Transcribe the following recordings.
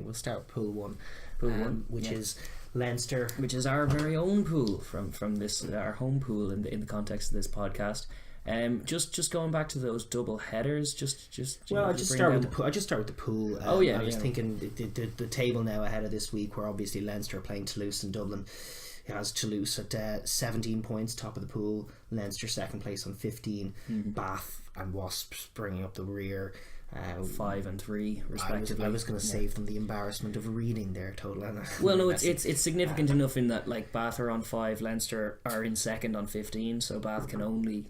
we'll start with Pool 1. Which is Leinster, which is our very own pool from this, our home pool in the context of this podcast. Just going back to those double headers. I just start with the pool. I was thinking the table now ahead of this week, where obviously Leinster are playing Toulouse in Dublin. It has Toulouse at 17 points, top of the pool. Leinster second place on 15. Bath and Wasps bringing up the rear. 5 and 3 respectively. I was going to save them the embarrassment of reading their total. Well, no, it's significant enough in that, like, Bath are on 5, Leinster are in second on 15, so Bath can only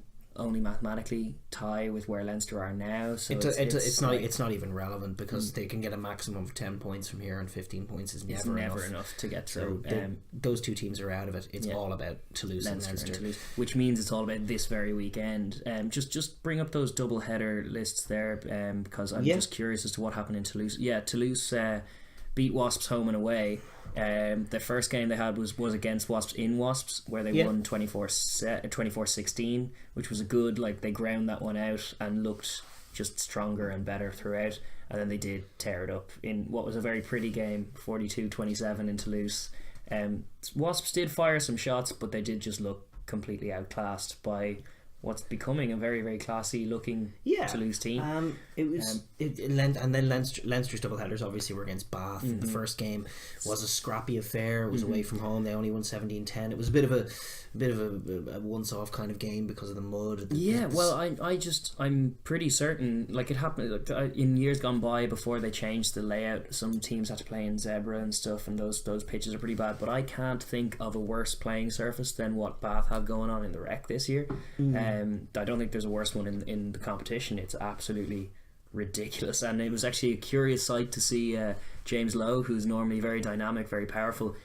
mathematically tie with where Leinster are now. So it's not even relevant, because they can get a maximum of 10 points from here, and 15 points is never enough to get through. So those two teams are out of it. It's all about Toulouse and Leinster. Toulouse, which means it's all about this very weekend. Just bring up those double header lists there, because I'm just curious as to what happened in Toulouse. Toulouse beat Wasps home and away. The first game they had was against Wasps in Wasps, where they won 24-16, which was a good, like, they ground that one out and looked just stronger and better throughout, and then they did tear it up in what was a very pretty game, 42-27 in Toulouse. Wasps did fire some shots, but they did just look completely outclassed by what's becoming a very, very classy looking Toulouse team. And then Leinster's double headers obviously were against Bath. The first game was a scrappy affair. It was away from home. They only won 17-10. It was a bit of a once off kind of game because of the mud. I'm pretty certain, like, it happened in years gone by before they changed the layout. Some teams had to play in zebra and stuff, and those pitches are pretty bad, but I can't think of a worse playing surface than what Bath have going on in the Rec this year. I don't think there's a worse one in the competition. It's absolutely ridiculous, and it was actually a curious sight to see James Lowe, who's normally very dynamic, very powerful,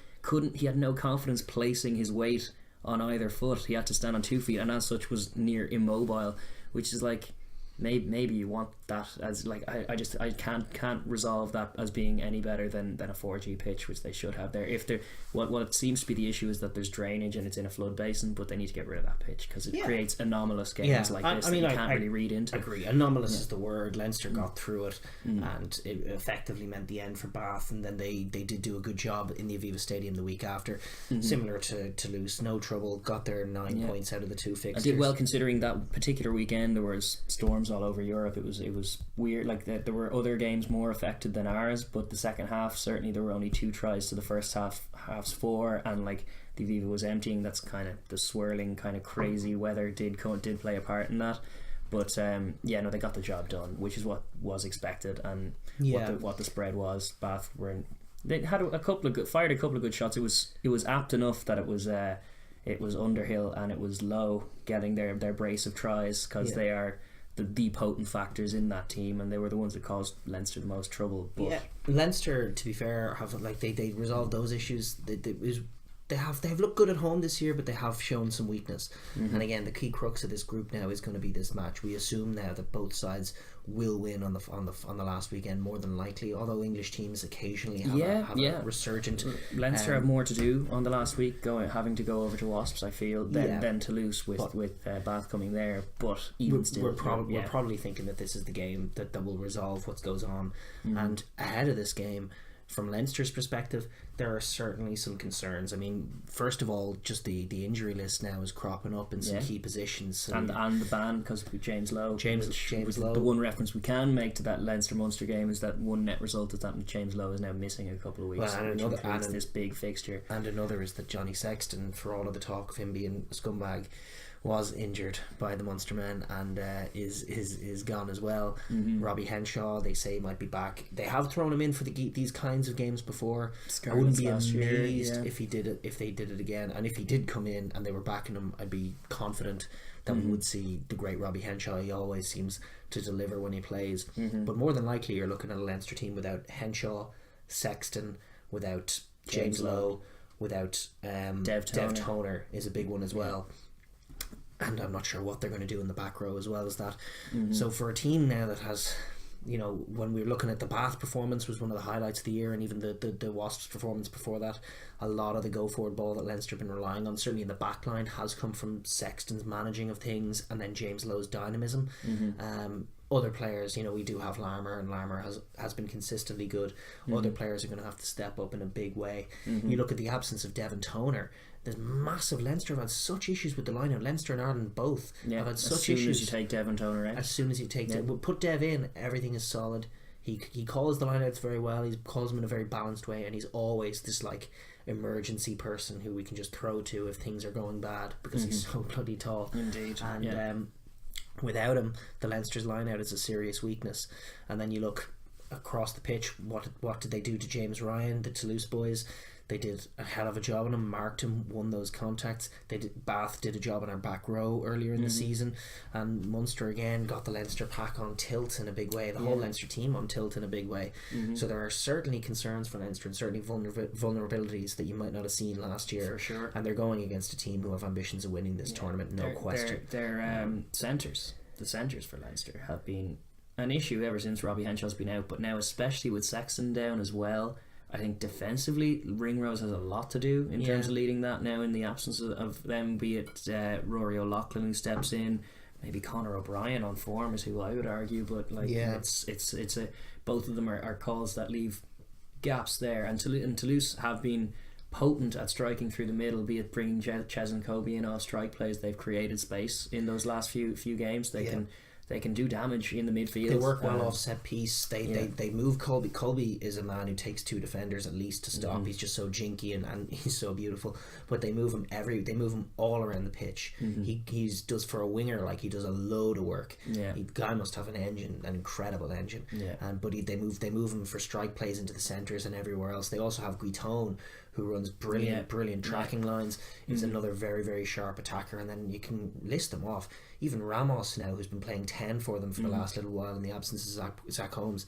he had no confidence placing his weight on either foot. He had to stand on 2 feet, and as such was near immobile, which is like, maybe you want that as, like, I can't resolve that as being any better than a 4G pitch, which they should have there. If what seems to be the issue is that there's drainage and it's in a flood basin, but they need to get rid of that pitch because it creates anomalous games like this that you can't really read into. I agree. Anomalous is the word. Leinster got through it, and it effectively meant the end for Bath, and then they did do a good job in the Aviva Stadium the week after, similar to Toulouse. No trouble, got their 9 points out of the 2 fixtures. I did well considering that particular weekend there was storms all over Europe. It was weird, like, there were other games more affected than ours, but the second half, certainly there were only 2 tries to the first half's 4, and, like, the Aviva was emptying. That's kind of the swirling kind of crazy weather did play a part in that, but they got the job done, which is what was expected, and what the spread was. Bath they had fired a couple of good shots. It was apt enough that it was Underhill and it was Lowe getting their brace of tries, because they are the potent factors in that team, and they were the ones that caused Leinster the most trouble. But Leinster, to be fair, have, like, they resolved those issues. They have looked good at home this year, but they have shown some weakness. And again, the key crux of this group now is going to be this match. We assume now that both sides will win on the last weekend, more than likely. Although English teams occasionally have a resurgent. Leinster have more to do on the last week, having to go over to Wasps, I feel, than Toulouse with Bath coming there. But even still, we're probably thinking that this is the game that will resolve what goes on. And ahead of this game, from Leinster's perspective, there are certainly some concerns. I mean, first of all, just the injury list now is cropping up in some key positions, and the ban because of James Lowe. James Lowe. The one reference we can make to that Leinster-Munster game is that one net result is that James Lowe is now missing a couple of weeks, which this big fixture. And another is that Johnny Sexton, for all of the talk of him being a scumbag, was injured by the Munster men and is gone as well. Robbie Henshaw, they say, might be back. They have thrown him in for these kinds of games before. I wouldn't be amazed if they did it again, and if he did come in and they were backing him, I'd be confident that we would see the great Robbie Henshaw. He always seems to deliver when he plays. But more than likely you're looking at a Leinster team without Henshaw, Sexton, without James Lowe, without Dev Toner is a big one as well. And I'm not sure what they're going to do in the back row as well as that. So for a team now that has, when we were looking at the Bath performance was one of the highlights of the year, and even the Wasps performance before that, a lot of the go forward ball that Leinster have been relying on, certainly in the back line, has come from Sexton's managing of things and then James Lowe's dynamism. other players, we do have Larmour, and Larmour has been consistently good. Other players are going to have to step up in a big way. You look at the absence of Devon Toner. There's massive. Leinster have had such issues with the line-out. Leinster and Ireland both have had such issues. As soon as you take Devon Toner out. As soon as you take Dev, put Dev in, everything is solid. He calls the line-outs very well. He calls them in a very balanced way, and he's always this like emergency person who we can just throw to if things are going bad, because he's so bloody tall. Indeed. And without him, the Leinster's line-out is a serious weakness. And then you look across the pitch, what did they do to James Ryan, the Toulouse boys? They did a hell of a job on him, marked him, won those contacts. Bath did a job on our back row earlier in the season, and Munster again got the Leinster pack on tilt in a big way, the whole Leinster team on tilt in a big way. So there are certainly concerns for Leinster, and certainly vulnerabilities that you might not have seen last year. For sure. And they're going against a team who have ambitions of winning this tournament, no question. Their centres, the centres for Leinster have been an issue ever since Robbie Henshaw's been out, but now especially with Sexton down as well. I think defensively, Ringrose has a lot to do in terms of leading that now in the absence of them, be it Rory O'Loughlin who steps in, maybe Conor O'Brien on form is who I would argue, but it's both of them are calls that leave gaps there, and Toulouse have been potent at striking through the middle, be it bringing Ches and Kobe in off strike plays. They've created space in those last few games. They can do damage in the midfield. They work well off set piece. They move Colby. Colby is a man who takes two defenders at least to stop. He's just so jinky and he's so beautiful. But they move him they move him all around the pitch. He does, for a winger, like, he does a load of work. The guy must have an incredible engine. But they move him for strike plays into the centres and everywhere else. They also have Guitone, who runs brilliant tracking lines. He's another very, very sharp attacker, and then you can list them off. Even Ramos now, who's been playing 10 for them for the last little while in the absence of Zach Holmes.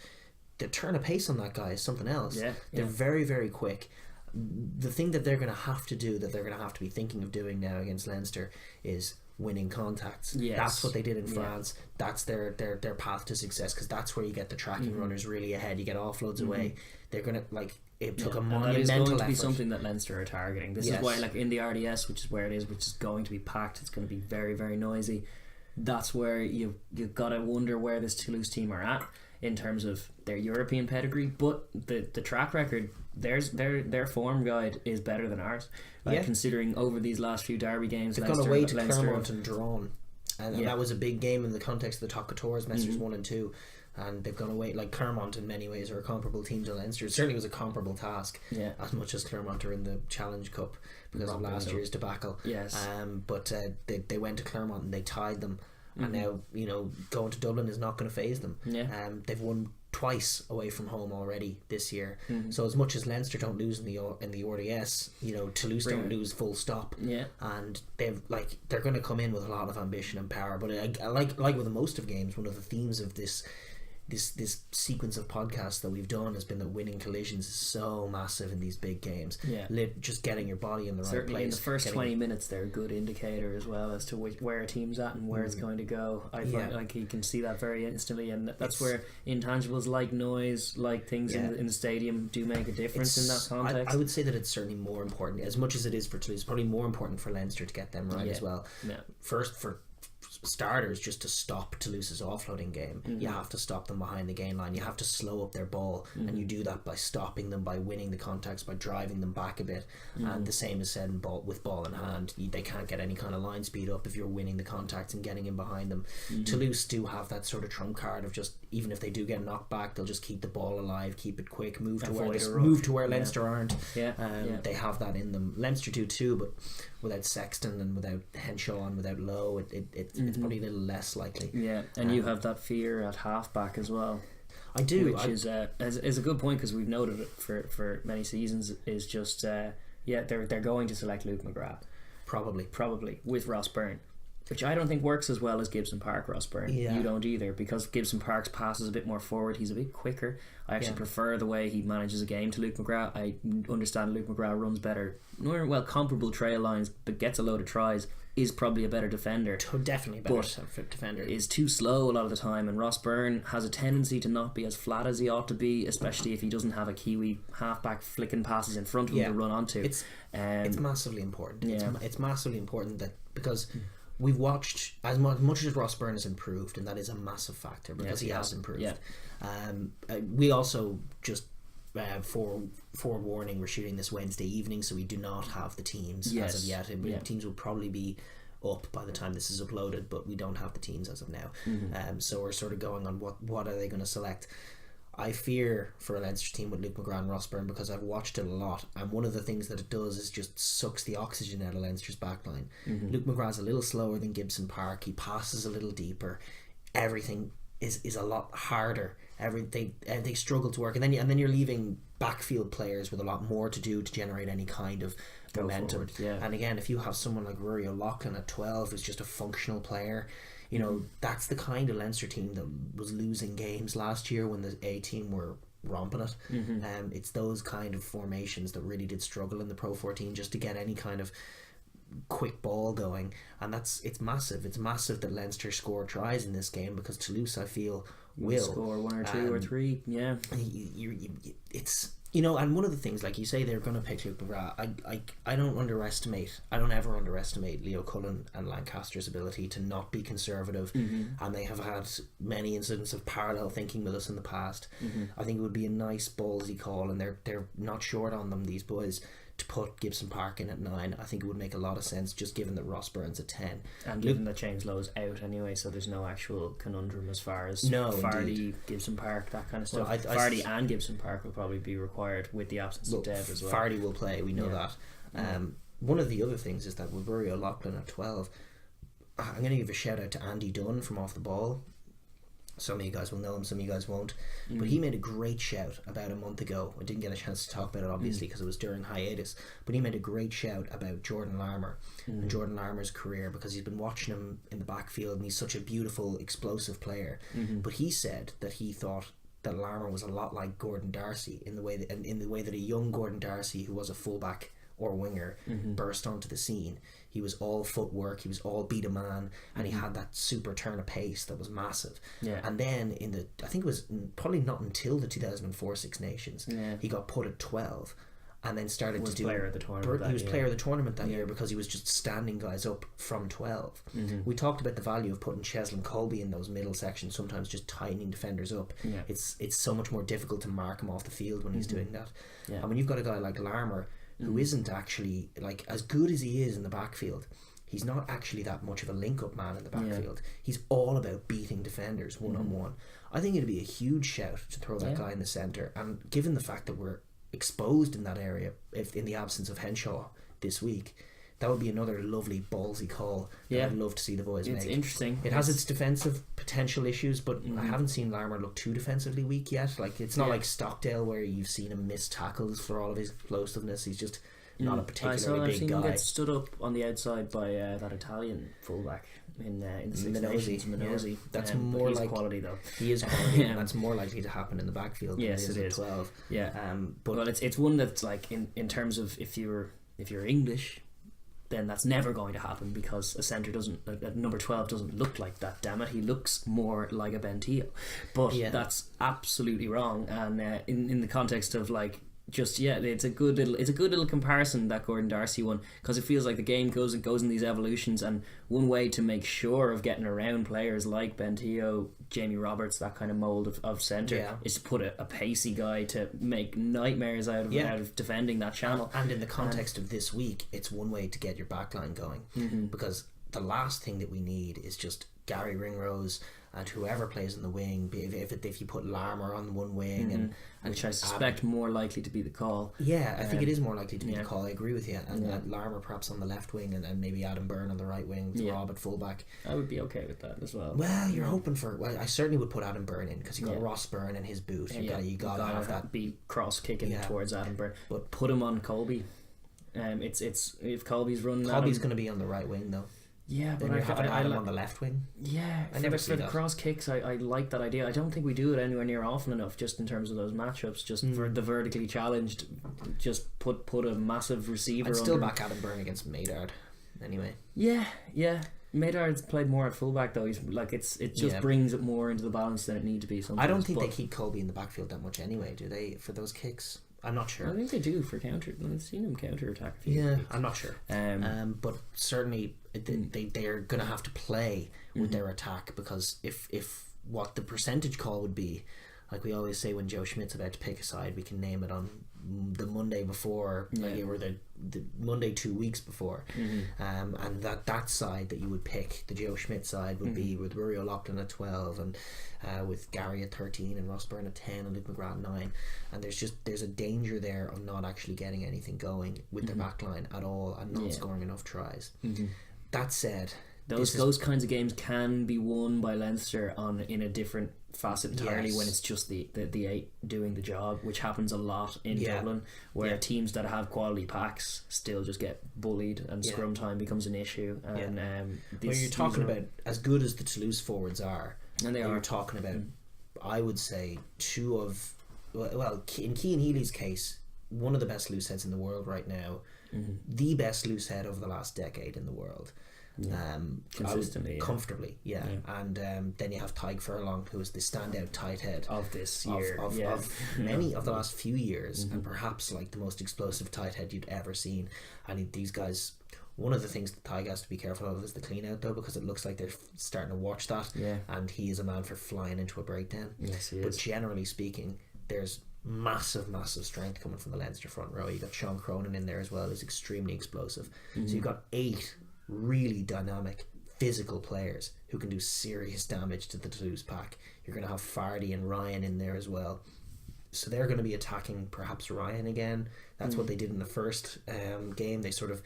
The turn of pace on that guy is something else. They're very, very quick. The thing that they're going to have to do, that they're going to have to be thinking of doing now against Leinster, is winning contacts. That's what they did in France. That's their path to success, because that's where you get the tracking runners really ahead. You get offloads away. They're going to, it took a monumental effort. That is going to be something that Leinster are targeting. This is why, in the RDS, which is where it is, which is going to be packed, it's going to be very, very noisy. That's where you've got to wonder where this Toulouse team are at in terms of their European pedigree, but the track record, their form guide is better than ours. Considering over these last few derby games, they've gone away to Clermont and drawn, and that was a big game in the context of the Top 14 Masters 1 and 2. And they've gone away, like Clermont in many ways are a comparable team to Leinster. It certainly was a comparable task, as much as Clermont are in the Challenge Cup because of last year's debacle. But they went to Clermont and they tied them, and now going to Dublin is not going to faze them. They've won twice away from home already this year. So as much as Leinster don't lose in the RDS, Toulouse don't lose full stop. And they're going to come in with a lot of ambition and power. But like with most of games, one of the themes of this sequence of podcasts that we've done has been that winning collisions is so massive in these big games. Just getting your body in the right place. In the first 20 minutes, they're a good indicator as well as to where a team's at and where it's going to go. I find like you can see that very instantly, and that's where intangibles like noise, like things in the stadium, do make a difference in that context. I would say that it's certainly more important, as much as it is for Toulouse, probably more important for Leinster to get them right as well. First, for starters, just to stop Toulouse's offloading game, you have to stop them behind the gain line. You have to slow up their ball, and you do that by stopping them, by winning the contacts, by driving them back a bit. And the same is said with ball in hand. They can't get any kind of line speed up if you're winning the contacts and getting in behind them. Toulouse do have that sort of trump card of just, even if they do get knocked back, they'll just keep the ball alive, keep it quick, move to where Leinster aren't. They have that in them. Leinster do too, but without Sexton and without Henshaw and without Lowe, it's probably a little less likely. And you have that fear at halfback as well. I do, which is a good point, because we've noted it for many seasons. Is just they're going to select Luke McGrath probably with Ross Byrne, which I don't think works as well as Gibson Park. Ross Byrne, you don't either, because Gibson Park's pass is a bit more forward. He's a bit quicker. I actually prefer the way he manages a game to Luke McGrath. I understand Luke McGrath runs better, comparable trail lines, but gets a load of tries. Is probably a better defender. Definitely a better defender. Is too slow a lot of the time, and Ross Byrne has a tendency to not be as flat as he ought to be, especially if he doesn't have a Kiwi halfback flicking passes in front of him to run onto. It's massively important. It's massively important that, because we've watched as much as Ross Byrne has improved, and that is a massive factor because he has improved. Yeah. We also just for warning, we're shooting this Wednesday evening, so we do not have the teams as of yet. Teams will probably be up by the time this is uploaded, but we don't have the teams as of now. So we're sort of going on what are they going to select. I fear for a Leinster team with Luke McGrath and Ross Byrne because I've watched it a lot, and one of the things that it does is just sucks the oxygen out of Leinster's backline. Luke McGrath's a little slower than Gibson Park. He passes a little deeper. Everything is a lot harder. They struggle to work, and then you're leaving backfield players with a lot more to do to generate any kind of momentum. And again, if you have someone like Rory O'Loughlin at 12 who's just a functional player, you know, that's the kind of Leinster team that was losing games last year when the A team were romping it. It's those kind of formations that really did struggle in the Pro 14 just to get any kind of quick ball going, and it's massive. It's massive that Leinster score tries in this game because Toulouse, I feel, will score one or two or three. It's, you know, and one of the things, like you say, they're going to pick Luke McGrath. I don't ever underestimate Leo Cullen and Lancaster's ability to not be conservative, and they have had many incidents of parallel thinking with us in the past. I think it would be a nice ballsy call, and they're not short on them, these boys, to put Gibson Park in at 9. I think it would make a lot of sense, just given that Ross Byrne's at 10. And given that James Lowe's out anyway, so there's no actual conundrum as far as Fardy, Gibson Park, that kind of stuff. Well, Fardy and Gibson Park will probably be required with the absence of Dev as well. Fardy will play, we know that. One of the other things is that with Rory O'Loughlin at 12, I'm going to give a shout out to Andy Dunn from Off the Ball. Some of you guys will know him, some of you guys won't. But he made a great shout about a month ago. I didn't get a chance to talk about it, obviously, because it was during hiatus. But he made a great shout about Jordan Larmour and Jordan Larmour's career, because he's been watching him in the backfield and he's such a beautiful, explosive player. But he said that he thought that Larmour was a lot like Gordon Darcy in the way that a young Gordon Darcy, who was a fullback or winger, burst onto the scene. He was all footwork, he was all beat a man, and he had that super turn of pace that was massive. And then I think it was probably not until the 2004 Six Nations, he got put at 12 and then started to do player of the tournament. He was player of the tournament that year because he was just standing guys up from 12. We talked about the value of putting Cheslin Colby in those middle sections, sometimes just tightening defenders up. It's so much more difficult to mark him off the field when he's doing that. And when you've got a guy like Larmour who isn't actually, like, as good as he is in the backfield, he's not actually that much of a link-up man in the backfield. He's all about beating defenders one-on-one. I think it'd be a huge shout to throw that guy in the centre, and given the fact that we're exposed in that area, if in the absence of Henshaw this week, that would be another lovely ballsy call that I'd love to see the boys make. It's interesting. It has its defensive potential issues, but I haven't seen Larmour look too defensively weak yet. Like, it's not like Stockdale where you've seen him miss tackles for all of his explosiveness. He's just not a particularly big guy. Him get stood up on the outside by that Italian fullback in the Six Nations, Minozzi. That's more he's like quality though. He is quality, and that's more likely to happen in the backfield. Yes, than it is at 12. But it's one that's like in terms of if you're English, then that's never going to happen, because a centre number 12 doesn't look like that, damn it. He looks more like a Bentillo, but that's absolutely wrong. And in the context of, like, just it's a good little comparison, that Gordon Darcy one, because it feels like the game goes in these evolutions, and one way to make sure of getting around players like Bentillo, Jamie Roberts, that kind of mould of centre, is to put a pacey guy to make nightmares out of defending that channel. And in the context of this week, it's one way to get your backline going, because the last thing that we need is just Gary Ringrose and whoever plays on the wing, if you put Larmour on one wing and which I suspect more likely to be the call. I think it is more likely to be the call. I agree with you. And Larmour perhaps on the left wing, and maybe Adam Byrne on the right wing with Rob at fullback. I would be okay with that as well. Well, you're hoping for. Well, I certainly would put Adam Byrne in, because you got Ross Byrne and his boot. You got to have that. Be cross kicking towards Adam Byrne, but put him on Colby. It's if Colby's running. Colby's going to be on the right wing though. Yeah, but I on the left wing. Yeah, I never see for the cross kicks. I like that idea. I don't think we do it anywhere near often enough, just in terms of those matchups. Just for the vertically challenged, just put a massive receiver. I'd still back Adam Byrne against Maynard. Anyway. Yeah. Maynard's played more at fullback though. He's like it just brings it more into the balance than it need to be. Sometimes. I don't think they keep Colby in the backfield that much anyway, do they? For those kicks, I'm not sure. I think they do for counter. I've seen them counter attack a few Yeah, weeks. I'm not sure. But certainly they're going to have to play with their attack, because if what the percentage call would be, like we always say when Joe Schmidt's about to pick a side, we can name it on the Monday before, or the Monday 2 weeks before, and that side that you would pick, the Joe Schmidt side, would be with Rory O'Loughlin at 12, and with Gary at 13, and Ross Byrne at 10, and Luke McGrath at 9, and there's a danger there of not actually getting anything going with their backline at all, and not scoring enough tries. That said, those kinds of games can be won by Leinster in a different facet entirely, when it's just the 8 doing the job, which happens a lot in Dublin, where teams that have quality packs still just get bullied, and scrum time becomes an issue. And you're talking about, as good as the Toulouse forwards are, and you're talking about, I would say, two of, well, in Cian Healy's case, one of the best loose heads in the world right now, the best loose head over the last decade in the world. Consistently, comfortably, and then you have Tyg Furlong, who is the standout tight head of this year, of many of the last few years, and perhaps like the most explosive tight head you'd ever seen. And these guys, one of the things that Tyg has to be careful of is the clean out, though, because it looks like they're starting to watch that, and he is a man for flying into a breakdown. Yes, he is. But generally speaking, there's massive strength coming from the Leinster front row. You got Sean Cronin in there as well, who's extremely explosive. So you've got 8 really dynamic physical players who can do serious damage to the Toulouse pack. You're going to have Fardy and Ryan in there as well, so they're going to be attacking perhaps Ryan again. That's what they did in the first game. They sort of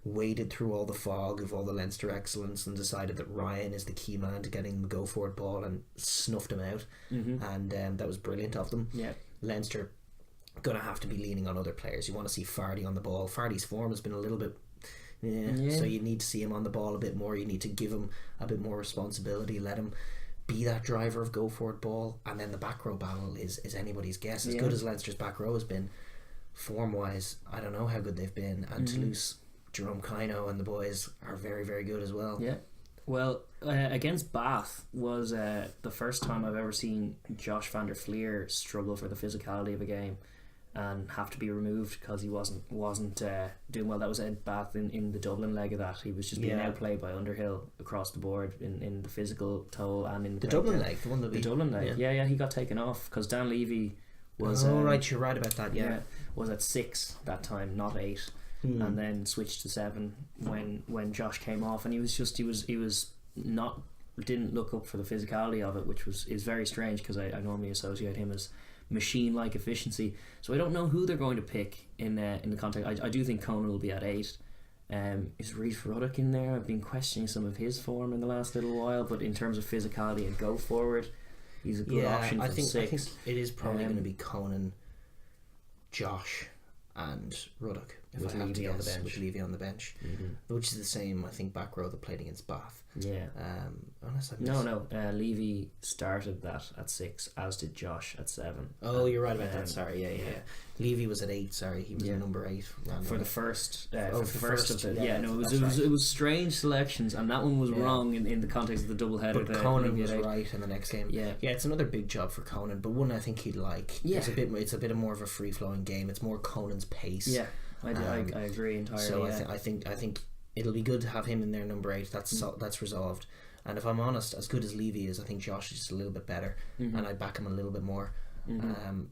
waded through all the fog of all the Leinster excellence and decided that Ryan is the key man to getting the go forward ball, and snuffed him out. And that was brilliant of them. Leinster going to have to be leaning on other players. You want to see Fardy on the ball. Fardy's form has been a little bit so you need to see him on the ball a bit more. You need to give him a bit more responsibility, let him be that driver of go forward ball. And then the back row battle is anybody's guess. As good as Leinster's back row has been, form wise, I don't know how good they've been. And Toulouse, Jerome Kino and the boys are very, very good as well. Well, against Bath was the first time I've ever seen Josh van der Fleer struggle for the physicality of a game and have to be removed because he wasn't doing well. That was Ed Bath in the Dublin leg of that. He was just being outplayed by Underhill across the board in the physical toll and in the Dublin leg, the one that Dublin leg. He got taken off because Dan Levy was right, you're right about that. Was at 6 that time, not 8, and then switched to 7 when Josh came off, and he was not, didn't look up for the physicality of it, which is very strange because I normally associate him as machine-like efficiency. So I don't know who they're going to pick in the context. I do think Conan will be at 8. Is Reece Ruddock in there? I've been questioning some of his form in the last little while, but in terms of physicality and go forward, he's a good option for 6. I think it is probably going to be Conan, Josh and Ruddock, with Levy on the bench. With Levy on the bench, which is the same, I think, back row that played against Bath. Unless Levy started that at 6, as did Josh at 7. Oh, you're right about that. Sorry, Levy was at 8. Sorry, he was number 8 for the first. It Right. was strange selections, and that one was wrong in the context of the double header. But Conan was right in the next game. It's another big job for Conan, but one I think he'd like. It's a bit more of a free flowing game. It's more Conan's pace. I agree entirely. So I think it'll be good to have him in there, number 8. That's resolved. And if I'm honest, as good as Levy is, I think Josh is just a little bit better, and I back him a little bit more.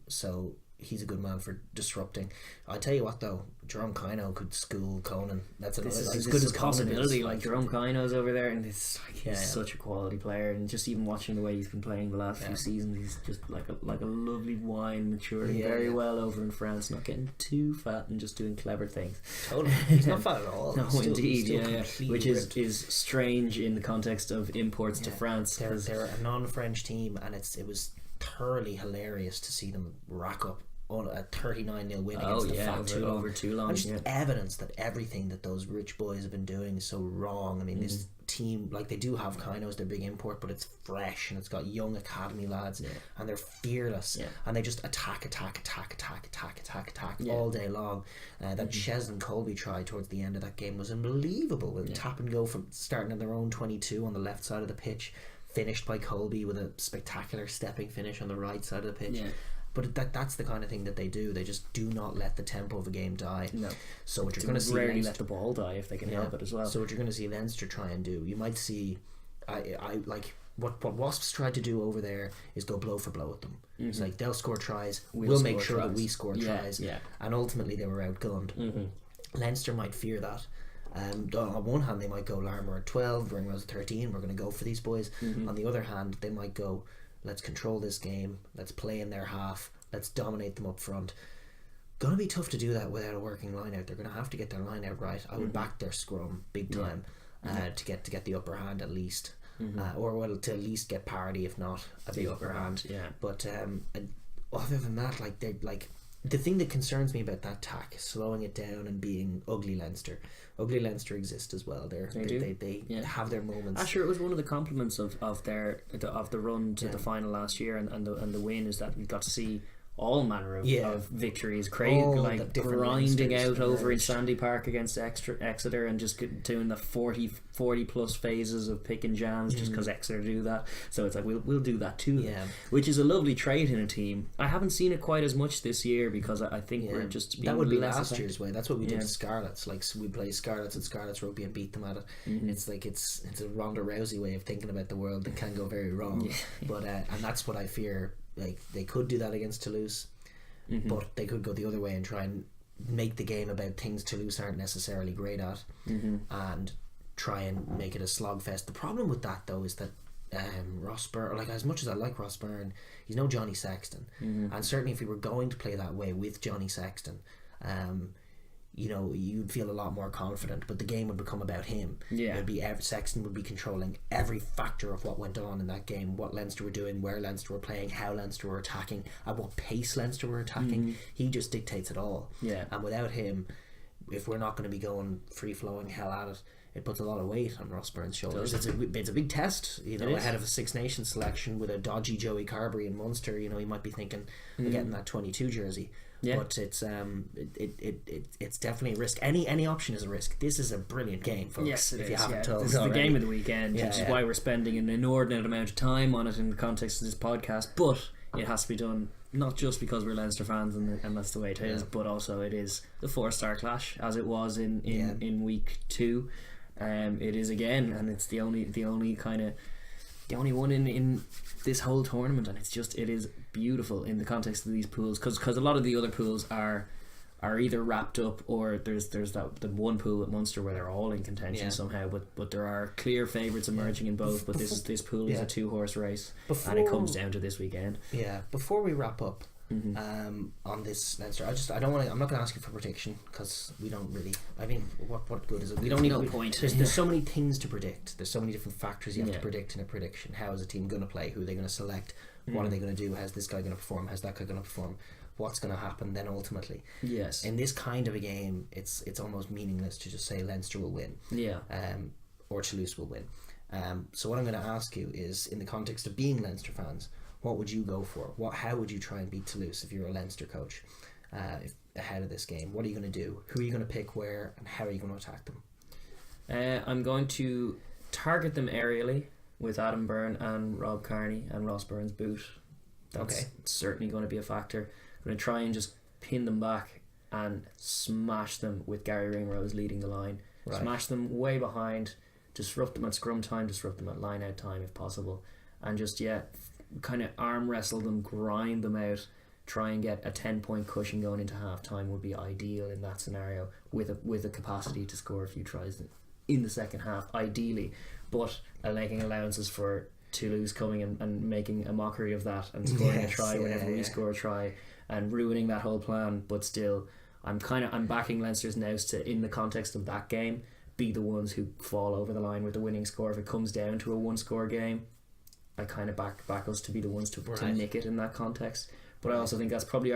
So he's a good man for disrupting. I tell you what, though, Jerome Kino could school Conan. That's another as good as possibility. Like Jerome Kino's over there, and it's like he's such a quality player. And just even watching the way he's been playing the last few seasons, he's just like a lovely wine, maturing very well over in France, not getting too fat and just doing clever things. Totally, he's not fat at all. No, indeed, which is strange in the context of imports to France. They're a non-French team, and it was thoroughly hilarious to see them rack up on a 39-0 win against the Fat Toulon. Over Toulon. And just evidence that everything that those rich boys have been doing is so wrong. I mean, this team, like, they do have Kino's their big import, but it's fresh and it's got young academy lads, and they're fearless, and they just attack all day long. That Cheslin Colby try towards the end of that game was unbelievable, with a tap and go from starting in their own 22 on the left side of the pitch, finished by Colby with a spectacular stepping finish on the right side of the pitch. but that's the kind of thing that they do. They just do not let the tempo of a game die. No. So what you're going to see, rarely let the ball die if they can help it as well. So what you're going to see Leinster try and do, you might see, I like what Wasps tried to do over there is go blow for blow with them. It's like they'll score tries, we'll make sure that we score tries, and ultimately they were outgunned. Leinster might fear that. On one hand, they might go, Larmour at 12, Ringrose at 13, we're going to go for these boys. On the other hand, they might go, let's control this game, let's play in their half, let's dominate them up front. Going to be tough to do that without a working line out. They're going to have to get their line out right. I would back their scrum big time to get the upper hand at least. Or to at least get parity, if not the upper hand. But other than that, like the thing that concerns me about that tack, slowing it down and being ugly Leinster. Ugly Leinster exist as well. They have their moments. Sure, it was one of the compliments of the run to the final last year and the win is that we got to see all manner of victories, like grinding out over in Sandy Park against Exeter and just doing the 40 plus phases of pick and jams just because Exeter do that. So it's like we'll do that too, which is a lovely trait in a team. I haven't seen it quite as much this year because I think we're just being that would be less last year's way. That's what we did to Scarlets. Like we play Scarlets and Scarlets Rugby and beat them at it. It's like it's a Ronda Rousey way of thinking about the world that can go very wrong. But and that's what I fear. Like they could do that against Toulouse, but they could go the other way and try and make the game about things Toulouse aren't necessarily great at, and try and make it a slogfest. The problem with that though is that Ross Byrne, like as much as I like Ross Byrne, he's no Johnny Sexton, and certainly if we were going to play that way with Johnny Sexton, you know, you'd feel a lot more confident, but the game would become about him. It would be Sexton would be controlling every factor of what went on in that game, what Leinster were doing, where Leinster were playing, how Leinster were attacking, at what pace Leinster were attacking. He just dictates it all. And without him, if we're not going to be going free flowing hell at it, it puts a lot of weight on Ross Byrne's shoulders. It's a big test, you know, ahead of a Six Nations selection with a dodgy Joey Carberry in Munster. You know, he might be thinking of getting that 22 jersey. But it's definitely a risk. Any option is a risk. This is a brilliant game, folks. Yes, it if is. You haven't told this is already. The game of the weekend, which is why we're spending an inordinate amount of time on it in the context of this podcast. But it has to be done not just because we're Leinster fans and that's the way it is, but also it is the 4-star clash as it was in week 2. It is again, and it's the only one in this whole tournament, and it is beautiful in the context of these pools because a lot of the other pools are either wrapped up or there's the one pool at Munster where they're all in contention somehow, but there are clear favourites emerging in both. But this pool is a 2-horse race, and it comes down to this weekend. Before we wrap up on this Leinster, I'm not going to ask you for prediction because we don't really. I mean, what good is it? We don't need point. There's so many things to predict. There's so many different factors you have to predict in a prediction. How is a team going to play? Who are they going to select? What are they going to do? How's this guy going to perform? How's that guy going to perform? What's going to happen then ultimately? In this kind of a game, it's almost meaningless to just say Leinster will win, or Toulouse will win. So what I'm going to ask you is, in the context of being Leinster fans, what would you go for? How would you try and beat Toulouse if you're a Leinster coach ahead of this game? What are you going to do? Who are you going to pick where, and how are you going to attack them? I'm going to target them aerially with Adam Byrne and Rob Kearney and Ross Byrne's boot. That's certainly going to be a factor. I'm going to try and just pin them back and smash them with Gary Ringrose leading the line. Smash them way behind, disrupt them at scrum time, disrupt them at line out time if possible, and just kind of arm wrestle them, grind them out, try and get a 10-point cushion going into half time would be ideal in that scenario, with a capacity to score a few tries in the second half ideally, but making allowances for Toulouse coming and making a mockery of that and scoring a try whenever we score a try and ruining that whole plan. But still, I'm backing Leinster's nous to, in the context of that game, be the ones who fall over the line with the winning score. If it comes down to a 1-score game, I kind of back us to be the ones to nick it in that context. But I also think that's probably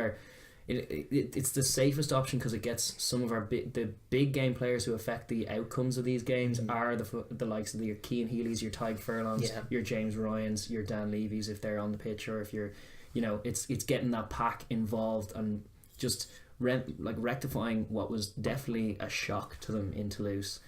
it's the safest option because it gets some of the big game players who affect the outcomes of these games are the likes of your Cian Healy's, your Tyg Furlongs, your James Ryans, your Dan Levy's if they're on the pitch, or if you're, it's getting that pack involved and just rectifying what was definitely a shock to them in Toulouse.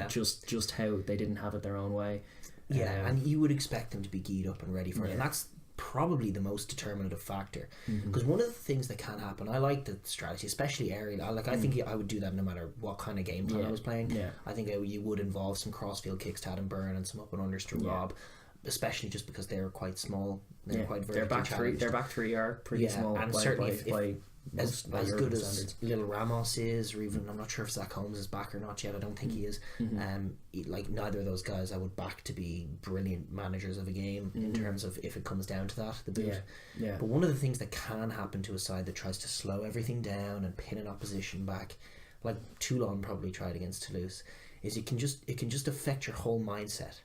Just how they didn't have it their own way. And you would expect them to be geared up and ready for it, and that's probably the most determinative factor, because one of the things that can happen, I like the strategy, especially aerial. I think I would do that no matter what kind of game plan I was playing. I think you would involve some crossfield kicks to Adam Byrne and some up and unders to Rob, especially just because they're quite small. They're quite vertically challenged. Their back three are pretty small, and certainly as good as Little Ramos is, or even I'm not sure if Zach Holmes is back or not yet. I don't think he is. Like neither of those guys I would back to be brilliant managers of a game in terms of if it comes down to that, the boot. But one of the things that can happen to a side that tries to slow everything down and pin an opposition back, like Toulon probably tried against Toulouse, is it can just affect your whole mindset.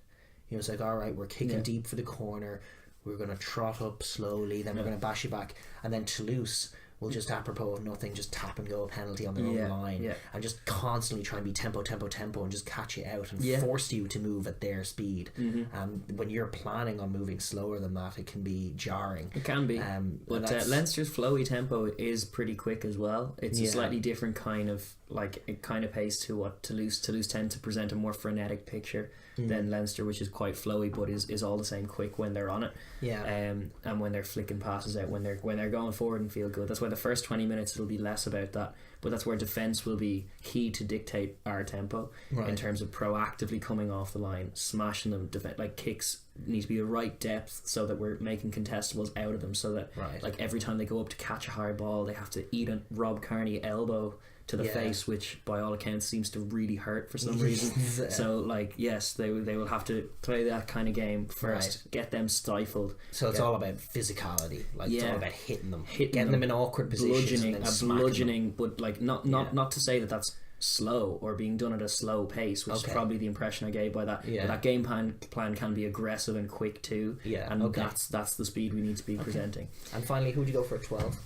You know, it's like, all right, we're kicking deep for the corner, we're going to trot up slowly, then we're going to bash you back, and then Toulouse will just, apropos of nothing, just tap and go a penalty on their own line and just constantly try and be tempo and just catch you out and force you to move at their speed. And when you're planning on moving slower than that, it can be jarring. It can be. But Leinster's flowy tempo is pretty quick as well. It's a slightly different kind of pace to what Toulouse tend to present a more frenetic picture than Leinster, which is quite flowy but is all the same quick when they're on it. And when they're flicking passes out, when they're going forward and feel good. That's why the first 20 minutes it'll be less about that, but that's where defence will be key to dictate our tempo in terms of proactively coming off the line, smashing them. Like kicks need to be the right depth so that we're making contestables out of them, so that like every time they go up to catch a hard ball they have to eat a Rob Kearney elbow to the face, which by all accounts seems to really hurt for some reason. So like, yes, they will have to play that kind of game first, get them stifled. So it's all about physicality, like it's all about hitting them getting them in awkward positions, bludgeoning, but like not to say that that's slow or being done at a slow pace, which is probably the impression I gave by that. But that game plan can be aggressive and quick too, and that's the speed we need to be presenting. And finally, who'd you go for at 12?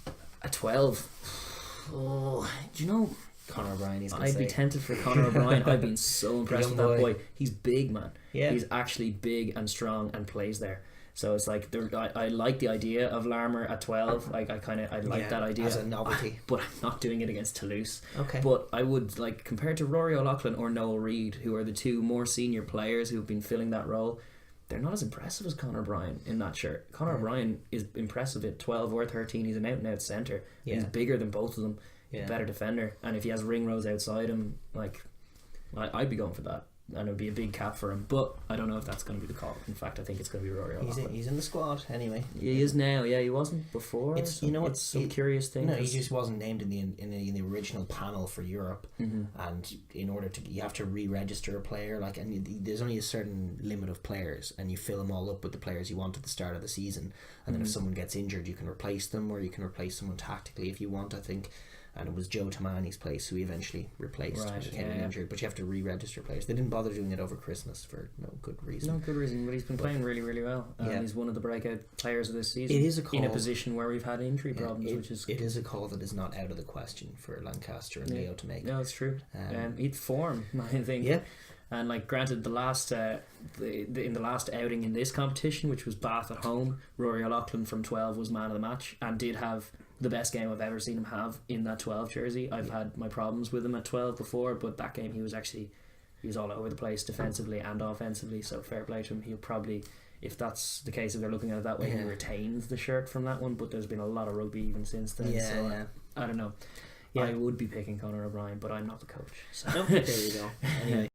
At 12, oh, do you know, Conor O'Brien? I'd be tempted for Conor O'Brien. I've been so impressed with that boy. He's big, man. He's actually big and strong and plays there. So it's like I like the idea of Larmour at 12. Like I like that idea as a novelty, but I'm not doing it against Toulouse. Okay. But I would, like, compared to Rory O'Loughlin or Noel Reid, who are the two more senior players who've been filling that role, they're not as impressive as Conor O'Brien in that shirt. Conor O'Brien is impressive at 12 or 13. He's an out and out centre. He's bigger than both of them. He's a better defender, and if he has ringrose outside him, like, I'd be going for that, and it would be a big cap for him. But I don't know if that's going to be the call. In fact, I think it's going to be Rory O'Loughlin. He's in the squad anyway. He is now. Yeah, he wasn't before. It's some curious thing. No, he just wasn't named in the original panel for Europe. And in order to, you have to re-register a player. Like, and there's only a certain limit of players, and you fill them all up with the players you want at the start of the season. And then if someone gets injured, you can replace them, or you can replace someone tactically if you want, I think. And it was Joe Tamani's place who he eventually replaced when he became injured. But you have to re-register players. They didn't bother doing it over Christmas for no good reason. But he's been playing really, really well. He's one of the breakout players of this season. It is a call, in a position where we've had injury problems, it is a call that is not out of the question for Lancaster and Leo to make. No, it's true. He'd form, I think. Yeah. And like, granted, the last in the last outing in this competition, which was Bath at home, Rory O'Loughlin from 12 was man of the match and did have the best game I've ever seen him have in that 12 jersey. I've had my problems with him at 12 before, but that game he was all over the place defensively and offensively, so fair play to him. He'll probably, if that's the case, if they're looking at it that way, he retains the shirt from that one, but there's been a lot of rugby even since then, I don't know. I would be picking Conor O'Brien, but I'm not the coach, so. There you go. Anyway.